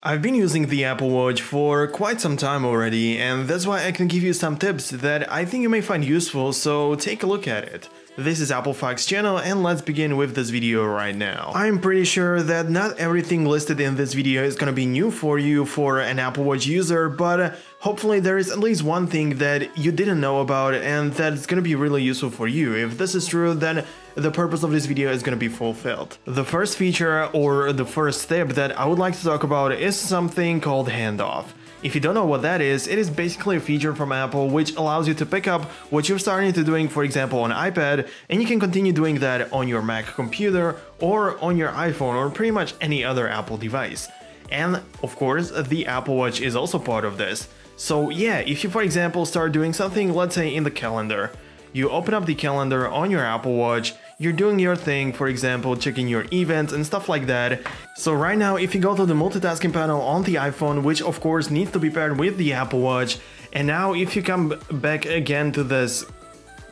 I've been using the Apple Watch for quite some time already, and that's why I can give you some tips that I think you may find useful, so take a look at it. This is Apple Fox channel, and let's begin with this video right now. I'm pretty sure that not everything listed in this video is gonna be new for you for an Apple Watch user, but hopefully there is at least one thing that you didn't know about and that's gonna be really useful for you. If this is true, then the purpose of this video is gonna be fulfilled. The first feature, or the first tip that I would like to talk about, is something called handoff. If you don't know what that is, it is basically a feature from Apple which allows you to pick up what you're starting to doing, for example, on iPad, and you can continue doing that on your Mac computer or on your iPhone or pretty much any other Apple device. And of course, the Apple Watch is also part of this. So yeah, if you, for example, start doing something, let's say in the calendar, you open up the calendar on your Apple Watch, you're doing your thing, for example, checking your events and stuff like that. So right now, if you go to the multitasking panel on the iPhone, which of course needs to be paired with the Apple Watch, and now if you come back again to this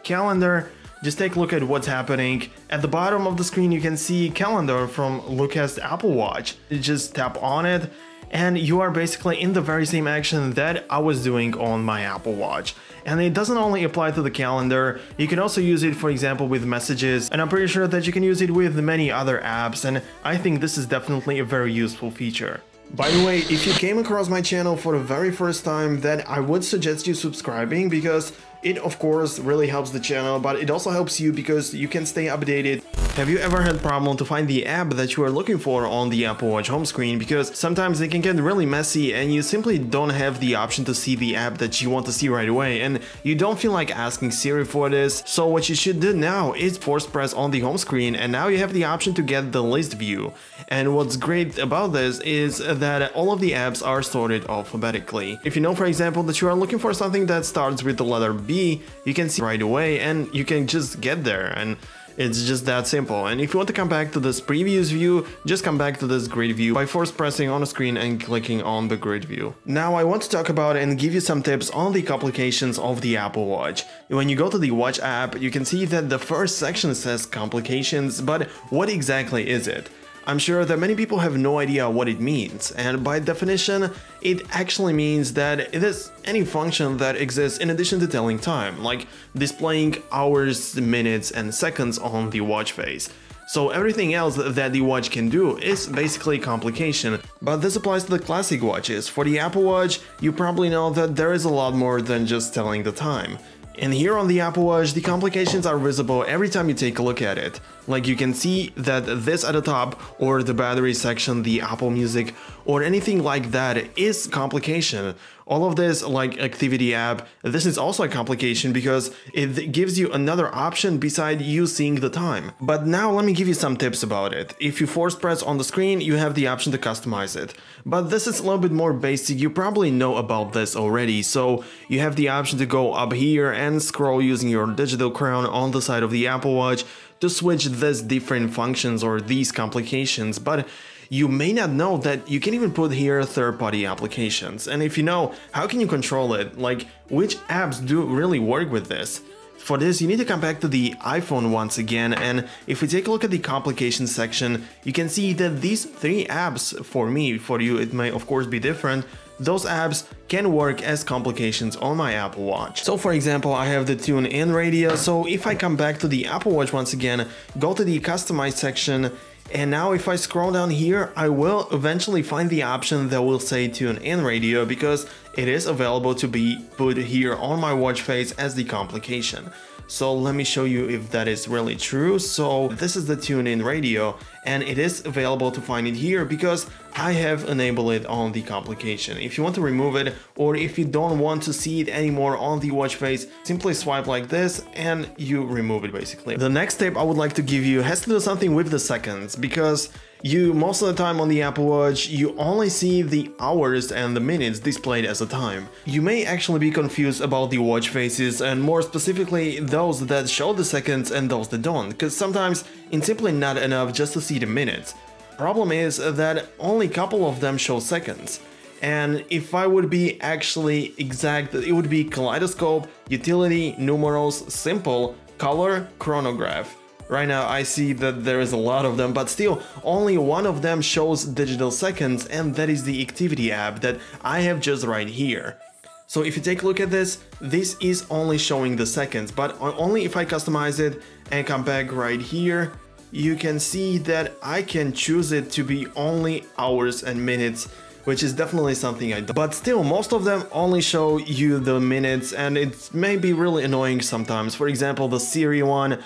calendar, just take a look at what's happening. At the bottom of the screen, you can see calendar from Lucas Apple Watch. You just tap on it, and you are basically in the very same action that I was doing on my Apple Watch. And it doesn't only apply to the calendar, you can also use it, for example, with messages, and I'm pretty sure that you can use it with many other apps, and I think this is definitely a very useful feature. By the way, if you came across my channel for the very first time, then I would suggest you subscribing, because it of course really helps the channel, but it also helps you because you can stay updated. Have you ever had a problem to find the app that you are looking for on the Apple Watch home screen? Because sometimes it can get really messy and you simply don't have the option to see the app that you want to see right away, and you don't feel like asking Siri for this. So what you should do now is force press on the home screen, and now you have the option to get the list view. And what's great about this is that all of the apps are sorted alphabetically. If you know, for example, that you are looking for something that starts with the letter B, you can see right away and you can just get there, and it's just that simple. And if you want to come back to this previous view, just come back to this grid view by force pressing on the screen and clicking on the grid view. Now I want to talk about and give you some tips on the complications of the Apple Watch. When you go to the Watch app, you can see that the first section says complications, but what exactly is it? I'm sure that many people have no idea what it means, and by definition, it actually means that it is any function that exists in addition to telling time, like displaying hours, minutes, and seconds on the watch face. So everything else that the watch can do is basically complication, but this applies to the classic watches. For the Apple Watch, you probably know that there is a lot more than just telling the time. And here on the Apple Watch, the complications are visible every time you take a look at it. Like you can see that this at the top, or the battery section, the Apple Music, or anything like that is complication. All of this, like activity app, this is also a complication because it gives you another option beside you seeing the time. But now let me give you some tips about it. If you force press on the screen, you have the option to customize it. But this is a little bit more basic, you probably know about this already. So you have the option to go up here and scroll using your digital crown on the side of the Apple Watch to switch these different functions or these complications, but you may not know that you can even put here third-party applications. And if you know, how can you control it? Like, which apps do really work with this? For this, you need to come back to the iPhone once again, and if we take a look at the complications section, you can see that these three apps, for me, for you it may of course be different, those apps can work as complications on my Apple Watch. So for example, I have the tune in radio, so if I come back to the Apple Watch once again, go to the customize section, and now if I scroll down here, I will eventually find the option that will say tune in radio, because it is available to be put here on my watch face as the complication. So let me show you if that is really true. So this is the tune in radio, and it is available to find it here because I have enabled it on the complication. If you want to remove it, or if you don't want to see it anymore on the watch face, simply swipe like this and you remove it basically. The next tip I would like to give you has to do something with the seconds, because you most of the time on the Apple Watch, you only see the hours and the minutes displayed as a time. You may actually be confused about the watch faces, and more specifically those that show the seconds and those that don't, because sometimes it's simply not enough just to see the minutes. Problem is that only a couple of them show seconds. And if I would be actually exact, it would be kaleidoscope, utility, numerals, simple, color, chronograph. Right now I see that there is a lot of them, but still only one of them shows digital seconds, and that is the activity app that I have just right here. So if you take a look at this is only showing the seconds, but only if I customize it and come back right here, you can see that I can choose it to be only hours and minutes, which is definitely something I do. But still, most of them only show you the minutes, and it may be really annoying sometimes. For example, the Siri one,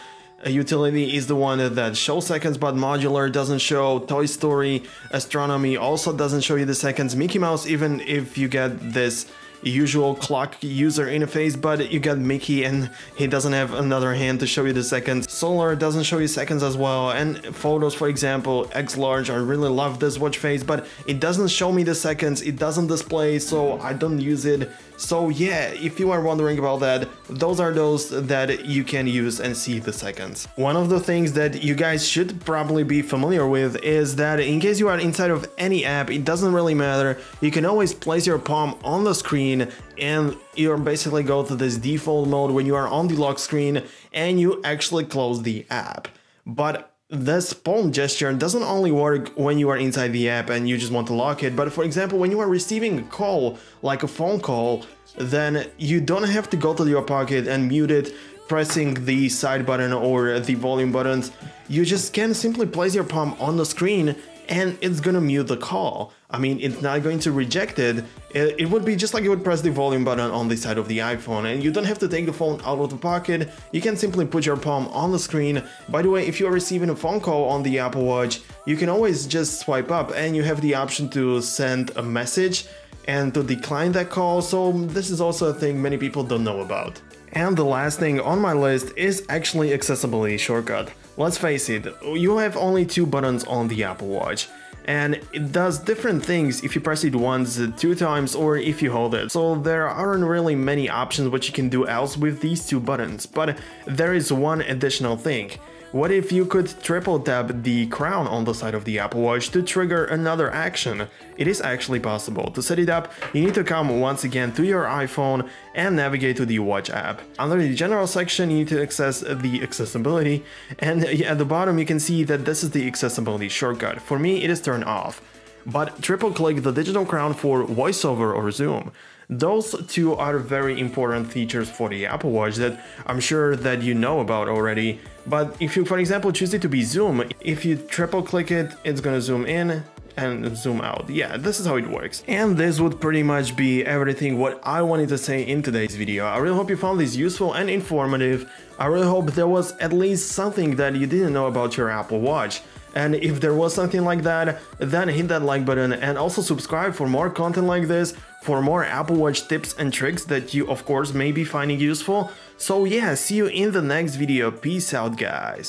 utility is the one that shows seconds, but modular doesn't show. Toy Story, astronomy also doesn't show you the seconds. Mickey Mouse, even if you get this usual clock user interface, but you got Mickey and he doesn't have another hand to show you the seconds. Solar doesn't show you seconds as well, and photos, for example, X large, I really love this watch face, but it doesn't show me the seconds, it doesn't display, so I don't use it. So yeah, if you are wondering about that, those are those that you can use and see the seconds. One of the things that you guys should probably be familiar with is that in case you are inside of any app, it doesn't really matter, you can always place your palm on the screen and you basically go to this default mode when you are on the lock screen and you actually close the app. But this palm gesture doesn't only work when you are inside the app and you just want to lock it, but for example, when you are receiving a call, like a phone call, then you don't have to go to your pocket and mute it, pressing the side button or the volume buttons. You just can simply place your palm on the screen and it's gonna mute the call. I mean, it's not going to reject it. It would be just like you would press the volume button on the side of the iPhone, and you don't have to take the phone out of the pocket. You can simply put your palm on the screen. By the way, if you are receiving a phone call on the Apple Watch, you can always just swipe up and you have the option to send a message and to decline that call. So this is also a thing many people don't know about. And the last thing on my list is actually accessibility shortcut. Let's face it, you have only 2 buttons on the Apple Watch, and it does different things if you press it once, 2 times, or if you hold it. So there aren't really many options what you can do else with these 2 buttons, but there is one additional thing. What if you could triple tap the crown on the side of the Apple Watch to trigger another action? It is actually possible. To set it up, you need to come once again to your iPhone and navigate to the Watch app. Under the general section, you need to access the accessibility, and at the bottom you can see that this is the accessibility shortcut. For me, it is turned off. But triple click the digital crown for voiceover or zoom. Those 2 are very important features for the Apple Watch that I'm sure that you know about already. But if you, for example, choose it to be zoom, if you triple click it, it's gonna zoom in and zoom out. Yeah, this is how it works. And this would pretty much be everything what I wanted to say in today's video. I really hope you found this useful and informative. I really hope there was at least something that you didn't know about your Apple Watch. And if there was something like that, then hit that like button and also subscribe for more content like this, for more Apple Watch tips and tricks that you of course may be finding useful. So yeah, see you in the next video. Peace out, guys.